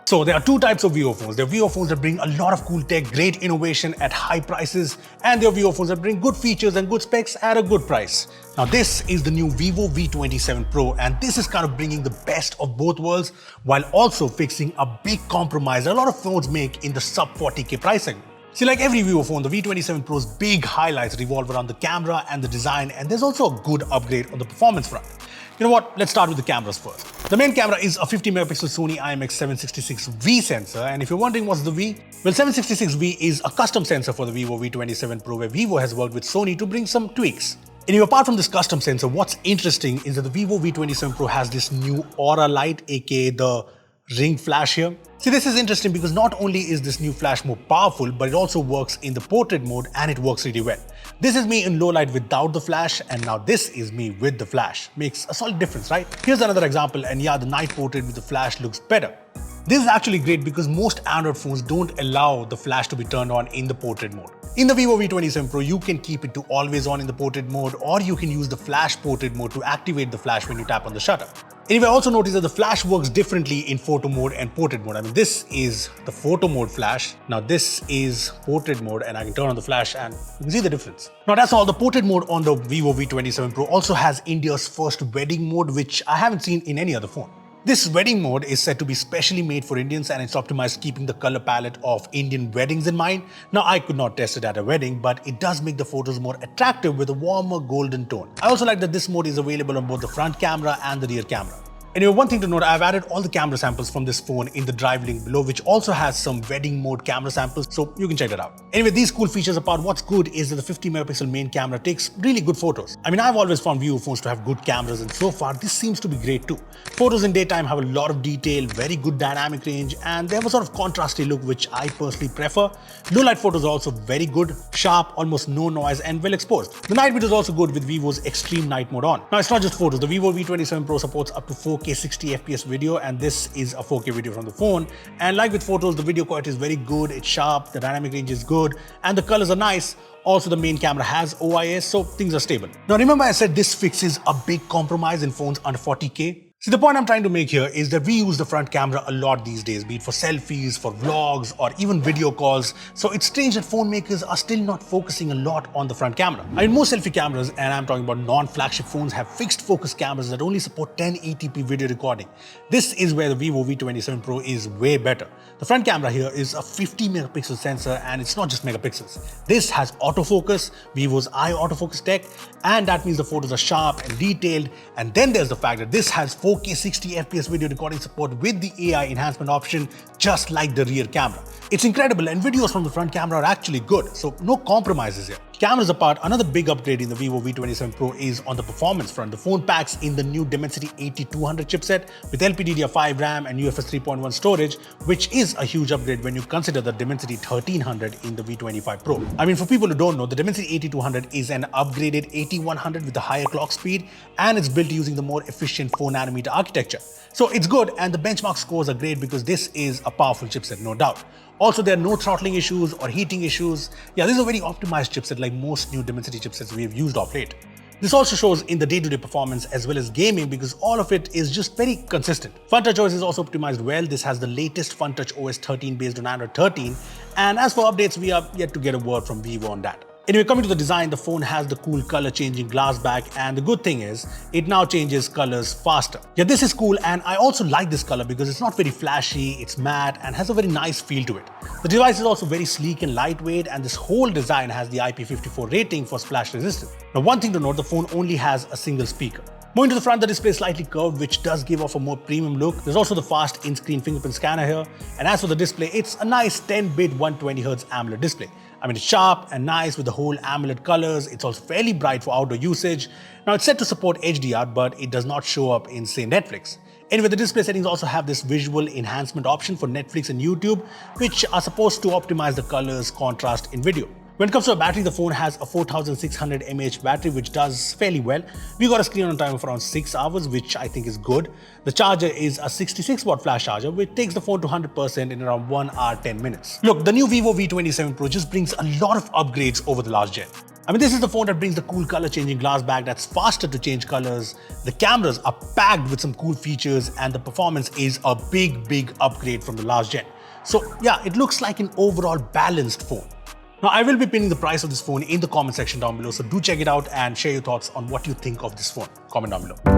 So there are two types of Vivo phones. There are Vivo phones that bring a lot of cool tech, great innovation at high prices, and there are Vivo phones that bring good features and good specs at a good price. Now this is the new Vivo V27 Pro, and this is kind of bringing the best of both worlds while also fixing a big compromise a lot of phones make in the sub 40k price segment. See, like every Vivo phone, the V27 Pro's big highlights revolve around the camera and the design, and there's also a good upgrade on the performance front. You know what? Let's start with the cameras first. The main camera is a 50 megapixel Sony IMX766V sensor, and if you're wondering what's the V, well, 766V is a custom sensor for the Vivo V27 Pro where Vivo has worked with Sony to bring some tweaks. Anyway, apart from this custom sensor, what's interesting is that the Vivo V27 Pro has this new Aura light, aka the ring flash here. See, this is interesting because not only is this new flash more powerful, but it also works in the portrait mode and it works really well. This is me in low light without the flash, and now this is me with the flash. Makes a solid difference, right? Here's another example, and yeah, the night portrait with the flash looks better. This is actually great because most Android phones don't allow the flash to be turned on in the portrait mode. In the Vivo V27 Pro, you can keep it to always on in the portrait mode, or you can use the flash portrait mode to activate the flash when you tap on the shutter. Anyway, also notice that the flash works differently in photo mode and portrait mode. I mean, this is the photo mode flash. Now this is portrait mode, and I can turn on the flash and you can see the difference. Now that's all. The portrait mode on the Vivo V27 Pro also has India's first wedding mode, which I haven't seen in any other phone. This wedding mode is said to be specially made for Indians, and it's optimized keeping the color palette of Indian weddings in mind. Now I could not test it at a wedding, but it does make the photos more attractive with a warmer golden tone. I also like that this mode is available on both the front camera and the rear camera. Anyway, one thing to note, I've added all the camera samples from this phone in the drive link below, which also has some wedding mode camera samples, so you can check that out. Anyway, these cool features apart, what's good is that the 50 megapixel main camera takes really good photos. I mean, I've always found Vivo phones to have good cameras, and so far this seems to be great too. Photos in daytime have a lot of detail, very good dynamic range, and they have a sort of contrasty look which I personally prefer. Low light photos are also very good, sharp, almost no noise, and well exposed. The night video is also good with Vivo's extreme night mode on. Now it's not just photos, the Vivo V27 Pro supports up to 4K 60 FPS video, and this is a 4K video from the phone. And like with photos, the video quality is very good, it's sharp, the dynamic range is good, and the colors are nice. Also, the main camera has OIS, so things are stable. Now remember I said this fixes a big compromise in phones under 40k? See, the point I'm trying to make here is that we use the front camera a lot these days, be it for selfies, for vlogs, or even video calls. So it's strange that phone makers are still not focusing a lot on the front camera. I mean, most selfie cameras, and I'm talking about non-flagship phones, have fixed focus cameras that only support 1080p video recording. This is where the Vivo V27 Pro is way better. The front camera here is a 50 megapixel sensor, and it's not just megapixels. This has autofocus, Vivo's eye autofocus tech, and that means the photos are sharp and detailed. And then there's the fact that this has 4K 60 FPS video recording support with the AI enhancement option, just like the rear camera. It's incredible, and videos from the front camera are actually good, so no compromises here. Cameras apart, another big upgrade in the Vivo V27 Pro is on the performance front. The phone packs in the new Dimensity 8200 chipset with LPDDR5 RAM and UFS 3.1 storage, which is a huge upgrade when you consider the Dimensity 1300 in the V25 Pro. I mean, for people who don't know, the Dimensity 8200 is an upgraded 8100 with a higher clock speed, and it's built using the more efficient 4nm architecture. So it's good, and the benchmark scores are great because this is a powerful chipset, no doubt. Also, there are no throttling issues or heating issues. Yeah, this is a very optimized chipset like most new Dimensity chipsets we have used of late. This also shows in the day-to-day performance as well as gaming because all of it is just very consistent. FunTouch OS is also optimized well. This has the latest FunTouch OS 13 based on Android 13. And as for updates, we are yet to get a word from Vivo on that. Anyway, coming to the design, the phone has the cool color changing glass back, and the good thing is it now changes colors faster. Yeah, this is cool, and I also like this color because it's not very flashy, it's matte and has a very nice feel to it. The device is also very sleek and lightweight, and this whole design has the IP54 rating for splash resistance. Now, one thing to note, the phone only has a single speaker. Moving to the front, the display is slightly curved, which does give off a more premium look. There's also the fast in-screen fingerprint scanner here. And as for the display, it's a nice 10-bit 120Hz AMOLED display. I mean, it's sharp and nice with the whole AMOLED colors. It's also fairly bright for outdoor usage. Now, it's set to support HDR, but it does not show up in, say, Netflix. Anyway, the display settings also have this visual enhancement option for Netflix and YouTube, which are supposed to optimize the colors, contrast in video. When it comes to a battery, the phone has a 4600 mAh battery, which does fairly well. We got a screen on time of around 6 hours, which I think is good. The charger is a 66-watt flash charger, which takes the phone to 100% in around 1 hour 10 minutes. Look, the new Vivo V27 Pro just brings a lot of upgrades over the last gen. I mean, this is the phone that brings the cool color changing glass back that's faster to change colors. The cameras are packed with some cool features and the performance is a big upgrade from the last gen. So yeah, it looks like an overall balanced phone. Now, I will be pinning the price of this phone in the comment section down below, so do check it out and share your thoughts on what you think of this phone. Comment down below.